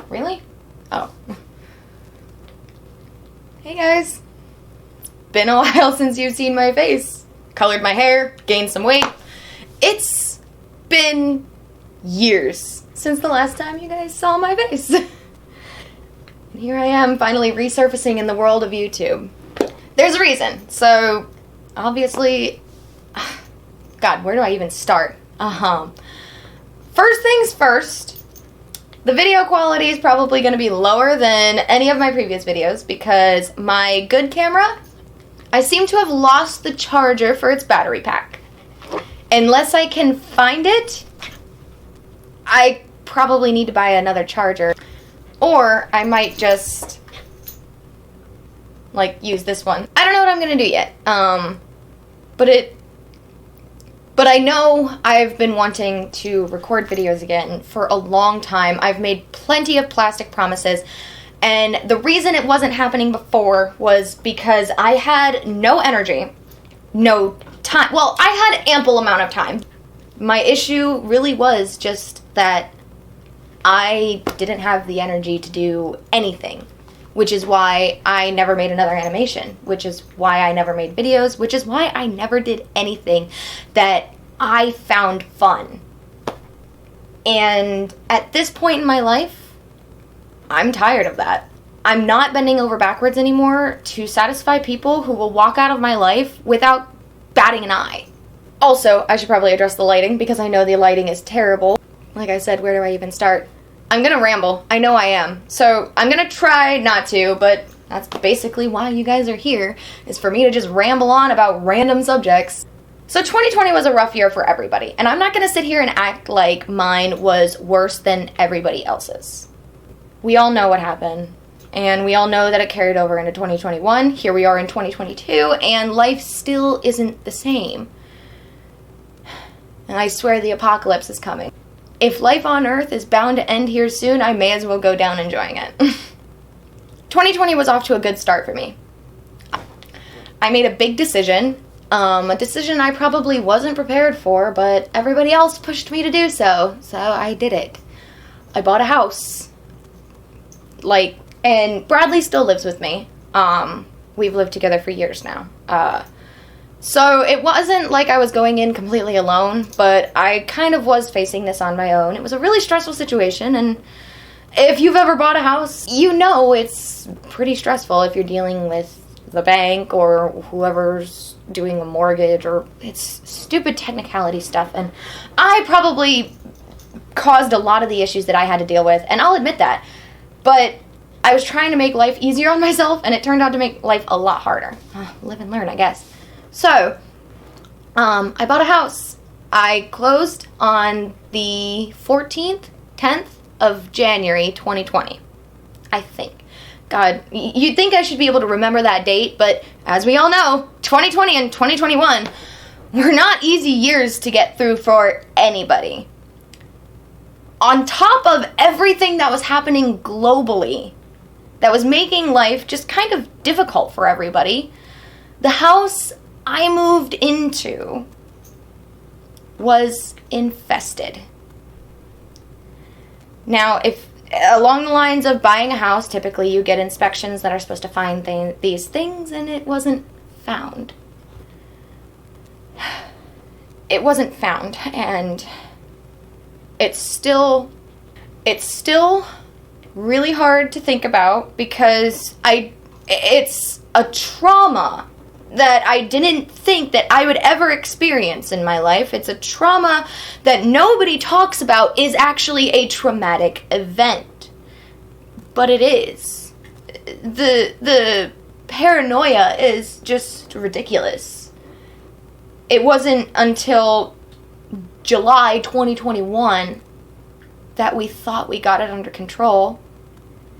Really? Oh. Hey guys. Been a while since you've seen my face. Colored my hair, gained some weight. It's been years since the last time you guys saw my face. And here I am finally resurfacing in the world of YouTube. There's a reason. So, obviously, God, where do I even start? First things first, the video quality is probably going to be lower than any of my previous videos because my good camera, I seem to have lost the charger for its battery pack. Unless I can find it, I probably need to buy another charger. Or I might just, like, use this one. I don't know what I'm going to do yet. But I know I've been wanting to record videos again for a long time. I've made plenty of plastic promises. And the reason it wasn't happening before was because I had no energy, no time. Well, I had ample amount of time. My issue really was just that I didn't have the energy to do anything, which is why I never made another animation, which is why I never made videos, which is why I never did anything that I found fun. And at this point in my life, I'm tired of that. I'm not bending over backwards anymore to satisfy people who will walk out of my life without batting an eye. Also, I should probably address the lighting because I know the lighting is terrible. Like I said, where do I even start? I'm gonna ramble. I know I am. So I'm gonna try not to, but that's basically why you guys are here, is for me to just ramble on about random subjects. So 2020 was a rough year for everybody, and I'm not gonna sit here and act like mine was worse than everybody else's. We all know what happened, and we all know that it carried over into 2021. Here we are in 2022, and life still isn't the same. And I swear the apocalypse is coming. If life on Earth is bound to end here soon, I may as well go down enjoying it. 2020 was off to a good start for me. I made a big decision, a decision I probably wasn't prepared for, but everybody else pushed me to do so, so I did it. I bought a house. And Bradley still lives with me. We've lived together for years now. So it wasn't like I was going in completely alone, but I kind of was facing this on my own. It was a really stressful situation, and if you've ever bought a house, you know it's pretty stressful if you're dealing with the bank or whoever's doing a mortgage, or it's stupid technicality stuff, and I probably caused a lot of the issues that I had to deal with, and I'll admit that. But I was trying to make life easier on myself, and it turned out to make life a lot harder. Live and learn, I guess. So, I bought a house. I closed on the 10th of January, 2020. I think. God, you'd think I should be able to remember that date, but as we all know, 2020 and 2021 were not easy years to get through for anybody. On top of everything that was happening globally, that was making life just kind of difficult for everybody, the house I moved into was infested. Now, if along the lines of buying a house, typically you get inspections that are supposed to find these things, and it wasn't found. It wasn't found, and it's still really hard to think about because it's a trauma that I didn't think that I would ever experience in my life. It's a trauma that nobody talks about is actually a traumatic event. But it is. The paranoia is just ridiculous. It wasn't until July 2021 that we thought we got it under control.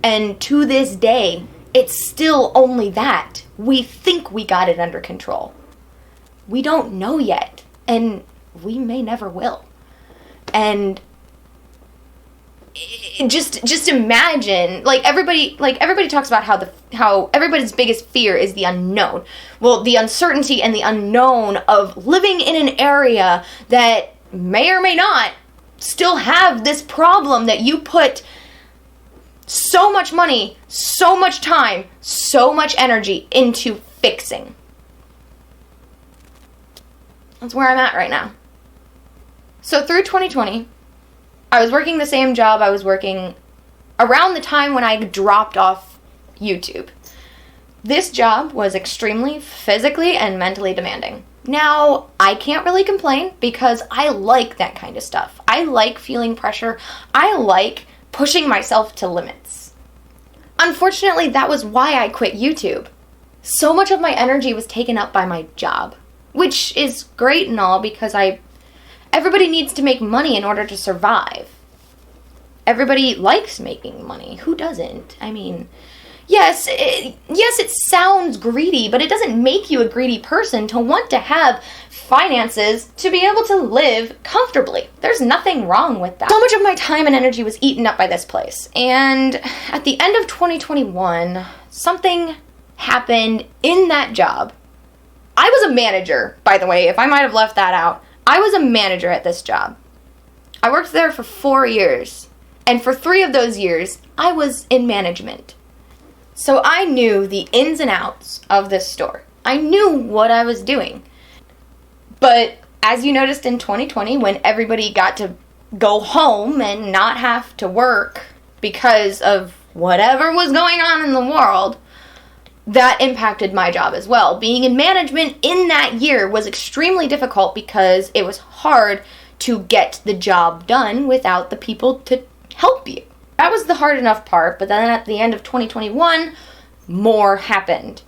And to this day, it's still only that. We think we got it under control. We don't know yet, and we may never will. And just imagine, everybody talks about how everybody's biggest fear is the unknown. Well, the uncertainty and the unknown of living in an area that may or may not still have this problem that you put so much money, so much time, so much energy into fixing. That's where I'm at right now. So through 2020, I was working the same job I was working around the time when I dropped off YouTube. This job was extremely physically and mentally demanding. Now, I can't really complain because I like that kind of stuff. I like feeling pressure. I like pushing myself to limits. Unfortunately, that was why I quit YouTube. So much of my energy was taken up by my job, which is great and all because everybody needs to make money in order to survive. Everybody likes making money. Who doesn't? I mean, yes, it sounds greedy, but it doesn't make you a greedy person to want to have finances to be able to live comfortably. There's nothing wrong with that. So much of my time and energy was eaten up by this place. And at the end of 2021, something happened in that job. I was a manager, by the way, if I might have left that out. I was a manager at this job. I worked there for 4 years. And for 3 of those years, I was in management. So I knew the ins and outs of this store. I knew what I was doing. But as you noticed in 2020, when everybody got to go home and not have to work because of whatever was going on in the world, that impacted my job as well. Being in management in that year was extremely difficult because it was hard to get the job done without the people to help you. That was the hard enough part, but then at the end of 2021, more happened.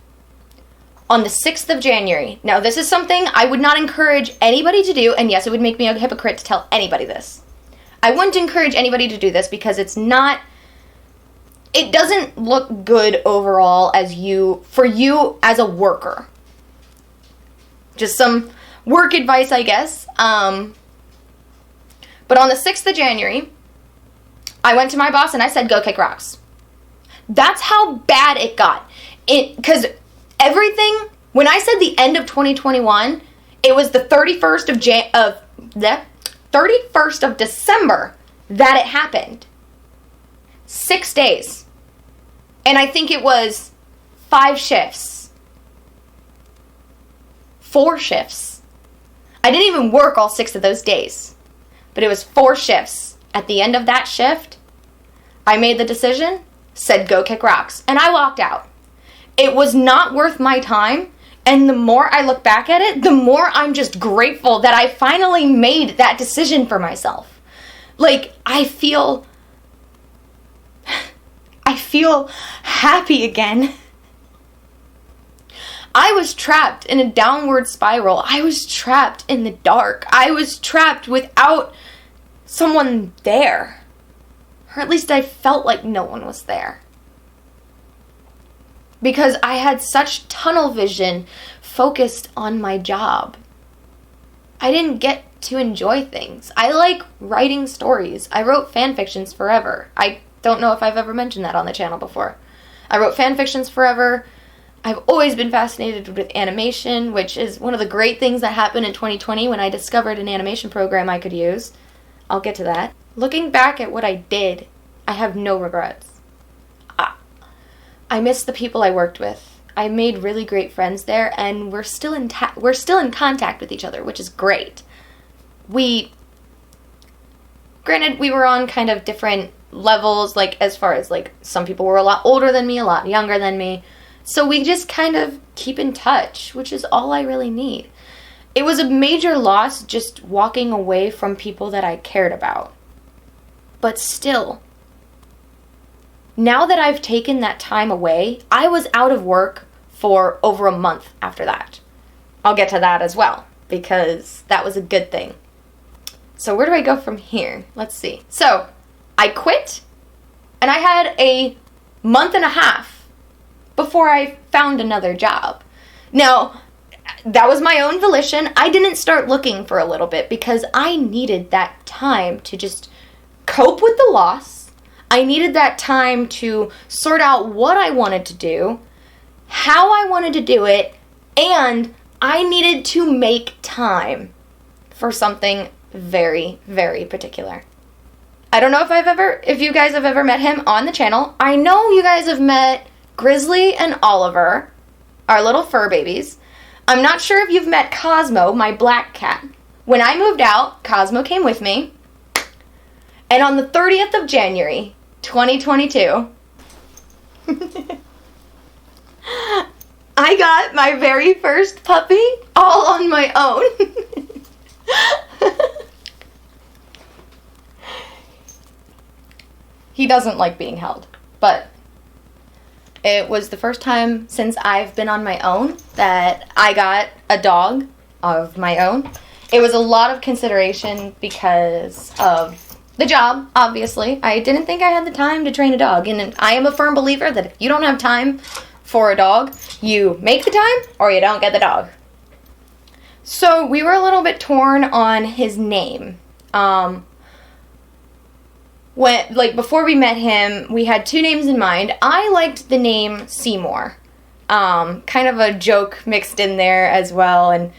On the 6th of January, now this is something I would not encourage anybody to do, and yes, it would make me a hypocrite to tell anybody this. I wouldn't encourage anybody to do this because it doesn't look good overall for you as a worker. Just some work advice, I guess. But on the 6th of January, I went to my boss and I said, go kick rocks. That's how bad it got. Because everything, when I said the end of 2021, it was the 31st of December that it happened. 6 days. And I think it was 5 shifts. 4 shifts. I didn't even work all 6 of those days. But it was 4 shifts. At the end of that shift, I made the decision, said go kick rocks, and I walked out. It was not worth my time, and the more I look back at it, the more I'm just grateful that I finally made that decision for myself. Like, I feel happy again. I was trapped in a downward spiral. I was trapped in the dark. I was trapped without someone there. Or at least I felt like no one was there. Because I had such tunnel vision focused on my job. I didn't get to enjoy things. I like writing stories. I wrote fan fictions forever. I don't know if I've ever mentioned that on the channel before. I wrote fan fictions forever. I've always been fascinated with animation, which is one of the great things that happened in 2020 when I discovered an animation program I could use. I'll get to that. Looking back at what I did, I have no regrets. I miss the people I worked with. I made really great friends there, and we're still in contact with each other, which is great. Granted, we were on kind of different levels, like as far as like some people were a lot older than me, a lot younger than me. So we just kind of keep in touch, which is all I really need. It was a major loss just walking away from people that I cared about. But still, now that I've taken that time away, I was out of work for over a month after that. I'll get to that as well, because that was a good thing. So where do I go from here? Let's see. So, I quit, and I had a month and a half before I found another job. Now, that was my own volition. I didn't start looking for a little bit because I needed that time to just cope with the loss. I needed that time to sort out what I wanted to do, how I wanted to do it, and I needed to make time for something very, very particular. I don't know if you guys have ever met him on the channel. I know you guys have met Grizzly and Oliver, our little fur babies. I'm not sure if you've met Cosmo, my black cat. When I moved out, Cosmo came with me. And on the 30th of January, 2022, I got my very first puppy all on my own. He doesn't like being held, but it was the first time since I've been on my own that I got a dog of my own. It was a lot of consideration because of the job, obviously. I didn't think I had the time to train a dog, and I am a firm believer that if you don't have time for a dog, you make the time or you don't get the dog. So we were a little bit torn on his name. Before we met him, we had two names in mind. I liked the name Seymour. Kind of a joke mixed in there as well, and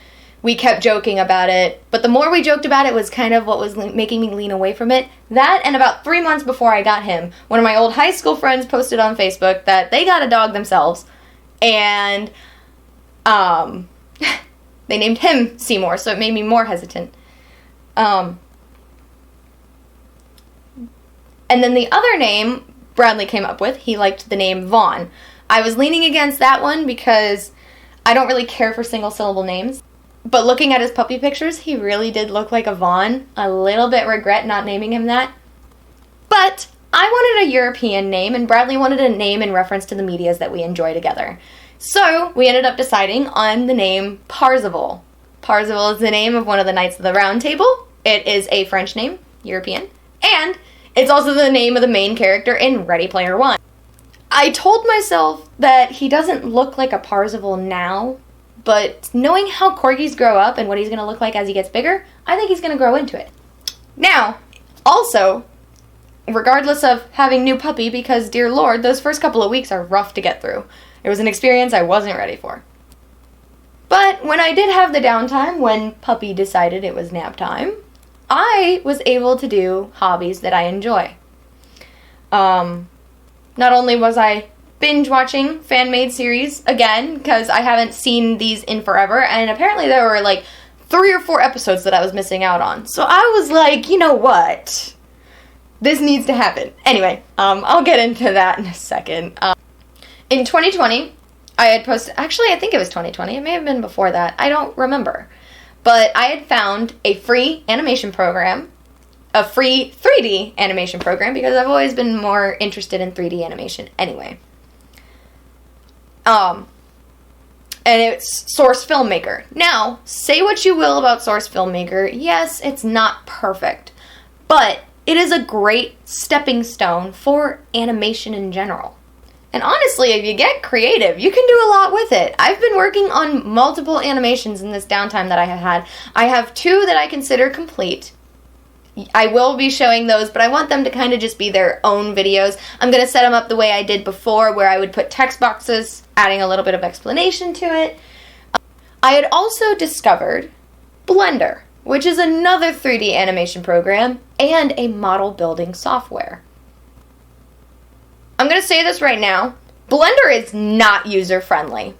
we kept joking about it. But the more we joked about it was kind of what was making me lean away from it. That, and about 3 months before I got him, one of my old high school friends posted on Facebook that they got a dog themselves, and they named him Seymour, so it made me more hesitant. And then the other name Bradley came up with, he liked the name Vaughn. I was leaning against that one because I don't really care for single-syllable names. But looking at his puppy pictures, he really did look like a Vaughn. A little bit regret not naming him that. But I wanted a European name, and Bradley wanted a name in reference to the medias that we enjoy together. So we ended up deciding on the name Parzival. Parzival is the name of one of the Knights of the Round Table. It is a French name, European, and it's also the name of the main character in Ready Player One. I told myself that he doesn't look like a Parzival now, but knowing how corgis grow up and what he's going to look like as he gets bigger, I think he's going to grow into it. Now, also, regardless of having new puppy, because dear Lord, those first couple of weeks are rough to get through. It was an experience I wasn't ready for. But when I did have the downtime, when puppy decided it was nap time, I was able to do hobbies that I enjoy. Not only was I binge watching fan-made series again, because I haven't seen these in forever, and apparently there were like 3 or 4 episodes that I was missing out on. So I was like, you know what? This needs to happen. Anyway, I'll get into that in a second. In 2020, I had posted, actually I think it was 2020, it may have been before that, I don't remember. But I had found a free animation program, a free 3D animation program, because I've always been more interested in 3D animation anyway. And it's Source Filmmaker. Now, say what you will about Source Filmmaker, yes, it's not perfect, but it is a great stepping stone for animation in general. And honestly, if you get creative, you can do a lot with it. I've been working on multiple animations in this downtime that I have had. I have 2 that I consider complete. I will be showing those, but I want them to kind of just be their own videos. I'm going to set them up the way I did before, where I would put text boxes, adding a little bit of explanation to it. I had also discovered Blender, which is another 3D animation program and a model building software. I'm going to say this right now, Blender is not user-friendly.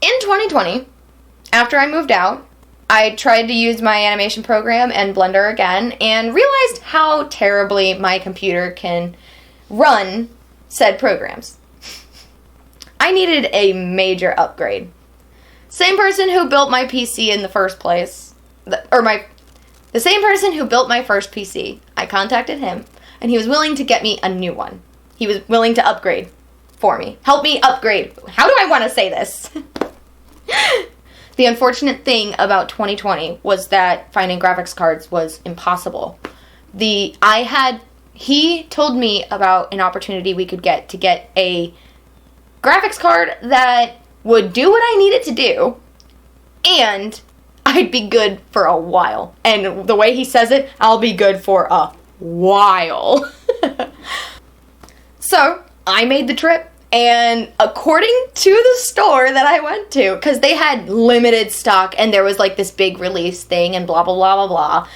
In 2020, after I moved out, I tried to use my animation program and Blender again and realized how terribly my computer can run said programs. I needed a major upgrade. Same person who built my PC in the first place, the same person who built my first PC, I contacted him and he was willing to get me a new one. He was willing to upgrade for me. Help me upgrade. How do I want to say this? The unfortunate thing about 2020 was that finding graphics cards was impossible. He told me about an opportunity we could get to get a graphics card that would do what I needed to do, and I'd be good for a while. And the way he says it, I'll be good for a while. So, I made the trip, and according to the store that I went to, because they had limited stock, and there was like this big release thing, and blah, blah, blah, blah, blah.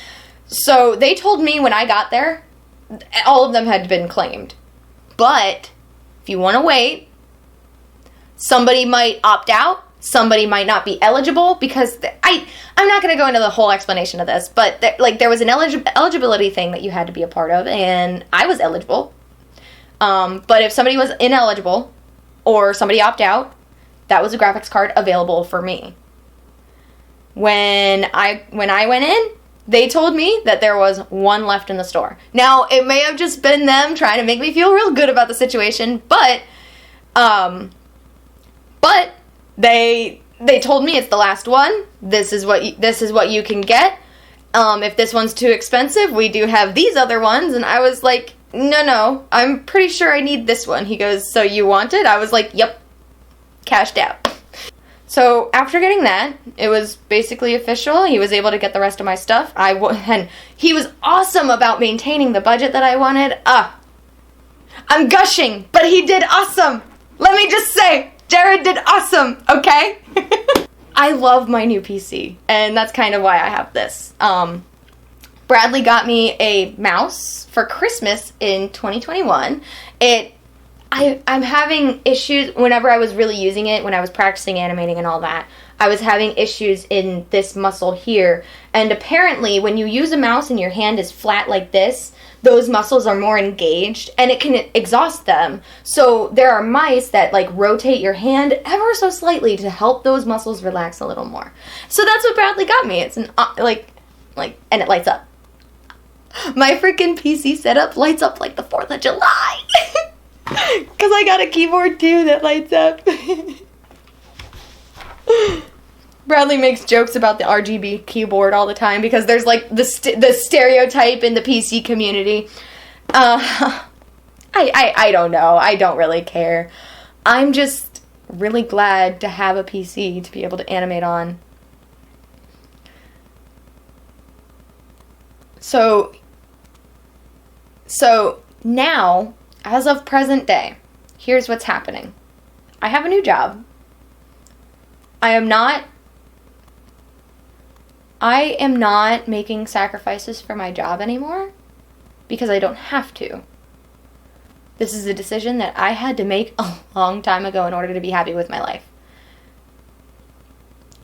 So, they told me when I got there all of them had been claimed. But if you want to wait, somebody might opt out. Somebody might not be eligible because I'm not going to go into the whole explanation of this, but there was an eligibility thing that you had to be a part of, and I was eligible. But if somebody was ineligible or somebody opt out, that was a graphics card available for me. When I went in, they told me that there was one left in the store. Now, it may have just been them trying to make me feel real good about the situation, but they told me it's the last one. This is what you can get. If this one's too expensive, we do have these other ones. And I was like, no, I'm pretty sure I need this one. He goes, so you want it? I was like, yep, cashed out. So after getting that, it was basically official. He was able to get the rest of my stuff. And he was awesome about maintaining the budget that I wanted. I'm gushing, but he did awesome. Let me just say, Jared did awesome, okay? I love my new PC, and that's kind of why I have this. Bradley got me a mouse for Christmas in 2021. I'm having issues whenever I was really using it, when I was practicing animating and all that. I was having issues in this muscle here. And apparently, when you use a mouse and your hand is flat like this, those muscles are more engaged and it can exhaust them. So there are mice that rotate your hand ever so slightly to help those muscles relax a little more. So that's what Bradley got me. It's an and it lights up. My freaking PC setup lights up like the 4th of July. Because I got a keyboard too that lights up. Bradley makes jokes about the RGB keyboard all the time because there's the stereotype in the PC community. I don't know. I don't really care. I'm just really glad to have a PC to be able to animate on. So now, as of present day, here's what's happening. I have a new job. I am not making sacrifices for my job anymore because I don't have to. This is a decision that I had to make a long time ago in order to be happy with my life.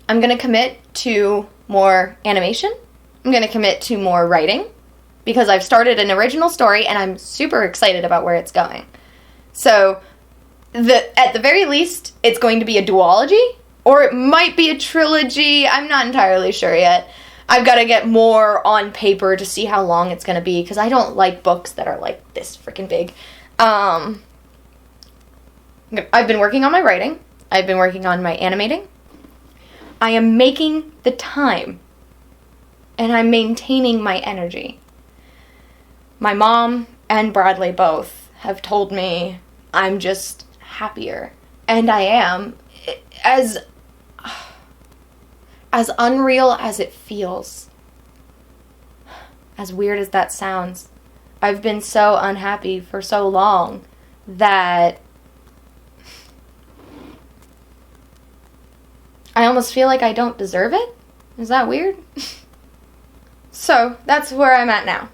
I'm going to commit to more animation. I'm going to commit to more writing because I've started an original story and I'm super excited about where it's going. So, at the very least, it's going to be a duology. Or it might be a trilogy. I'm not entirely sure yet. I've got to get more on paper to see how long it's going to be, because I don't like books that are like this freaking big. I've been working on my writing. I've been working on my animating. I am making the time. And I'm maintaining my energy. My mom and Bradley both have told me I'm just happier. And I am. As unreal as it feels, as weird as that sounds, I've been so unhappy for so long that I almost feel like I don't deserve it. Is that weird? So that's where I'm at now.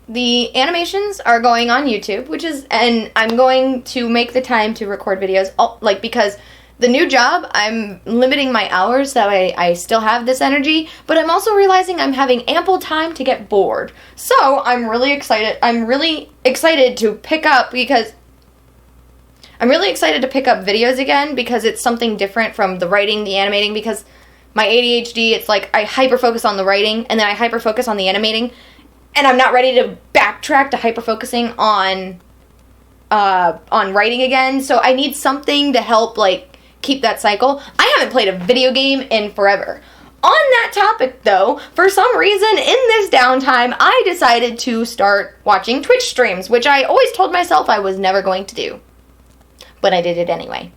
The animations are going on YouTube, and I'm going to make the time to record videos, because the new job, I'm limiting my hours so I still have this energy, but I'm also realizing I'm having ample time to get bored. So I'm really excited. I'm really excited to pick up videos again because it's something different from the writing, the animating, because my ADHD, it's like I hyper-focus on the writing and then I hyper-focus on the animating, and I'm not ready to backtrack to hyper-focusing on writing again. So I need something to help, keep that cycle. I haven't played a video game in forever. On that topic, though, for some reason, in this downtime, I decided to start watching Twitch streams, which I always told myself I was never going to do. But I did it anyway.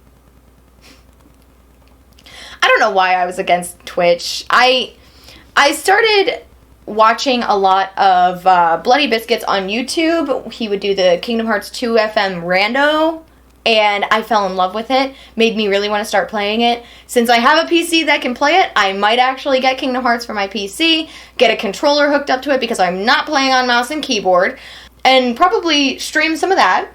I don't know why I was against Twitch. I started watching a lot of Bloody Biscuits on YouTube. He would do the Kingdom Hearts 2 FM rando, and I fell in love with it. Made me really want to start playing it. Since I have a PC that can play it, I might actually get Kingdom Hearts for my PC, get a controller hooked up to it because I'm not playing on mouse and keyboard. and probably stream some of that.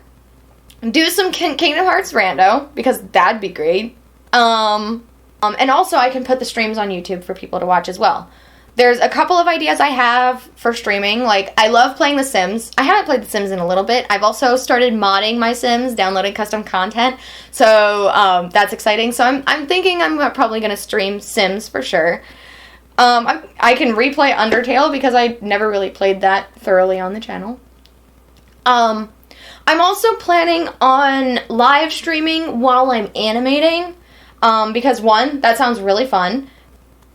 Do some Kingdom Hearts rando, because that'd be great. And also I can put the streams on YouTube for people to watch as well. There's a couple of ideas I have for streaming. Like, I love playing The Sims. I haven't played The Sims in a little bit. I've also started modding my Sims, downloading custom content. So, that's exciting. So I'm thinking I'm probably going to stream Sims for sure. I can replay Undertale because I never really played that thoroughly on the channel. I'm also planning on live streaming while I'm animating. Because 1, that sounds really fun.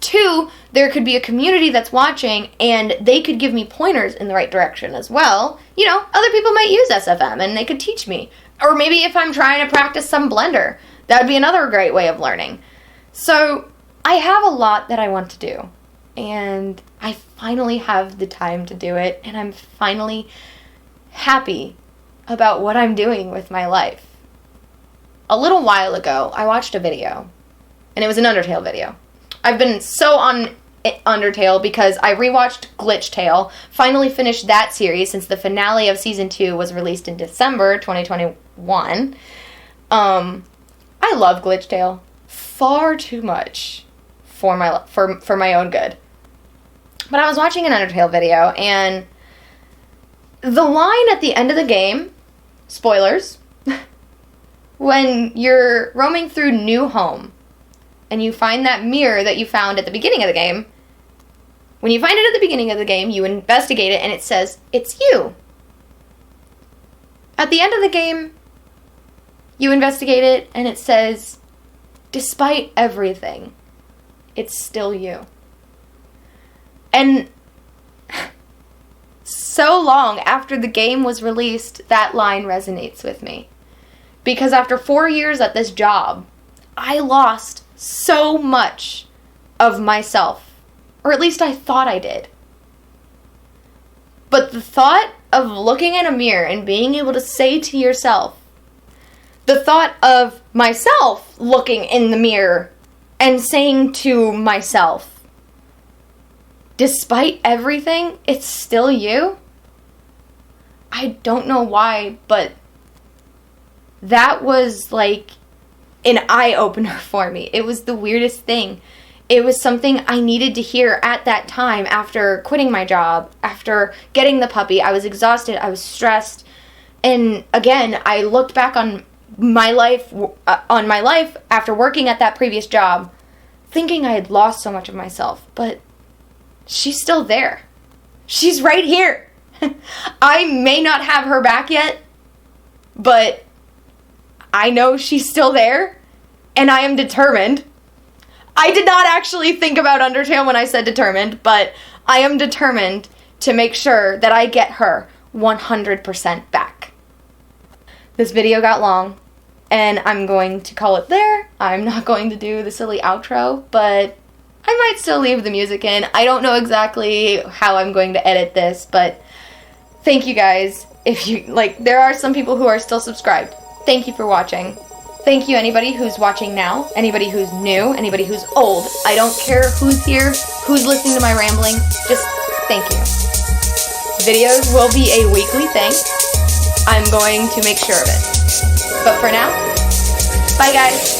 2, there could be a community that's watching and they could give me pointers in the right direction as well. You know, other people might use SFM and they could teach me. Or maybe if I'm trying to practice some Blender, that would be another great way of learning. So I have a lot that I want to do. And I finally have the time to do it. And I'm finally happy about what I'm doing with my life. A little while ago, I watched a video. And it was an Undertale video. I've been so on Undertale because I rewatched Glitch Tale, finally finished that series since the finale of Season 2 was released in December 2021. I love Glitch Tale far too much for my own good. But I was watching an Undertale video, and the line at the end of the game, spoilers, when you're roaming through New Home, and you find that mirror that you found at the beginning of the game, when you find it at the beginning of the game, you investigate it, and it says, it's you. At the end of the game, you investigate it, and it says, despite everything, it's still you. And so long after the game was released, that line resonates with me. Because after 4 years at this job, I lost so much of myself. Or at least I thought I did. But the thought of looking in a mirror and being able to say to yourself, the thought of myself looking in the mirror and saying to myself, despite everything, it's still you? I don't know why, but that was like an eye-opener for me. It was the weirdest thing. It was something I needed to hear at that time after quitting my job, after getting the puppy. I was exhausted. I was stressed. And again, I looked back on my life after working at that previous job, thinking I had lost so much of myself. But she's still there. She's right here. I may not have her back yet, but I know she's still there, and I am determined. I did not actually think about Undertale when I said determined, but I am determined to make sure that I get her 100% back. This video got long, and I'm going to call it there. I'm not going to do the silly outro, but I might still leave the music in. I don't know exactly how I'm going to edit this, but thank you guys. If you, there are some people who are still subscribed. Thank you for watching. Thank you anybody who's watching now, anybody who's new, anybody who's old. I don't care who's here, who's listening to my rambling. Just thank you. Videos will be a weekly thing. I'm going to make sure of it. But for now, bye guys.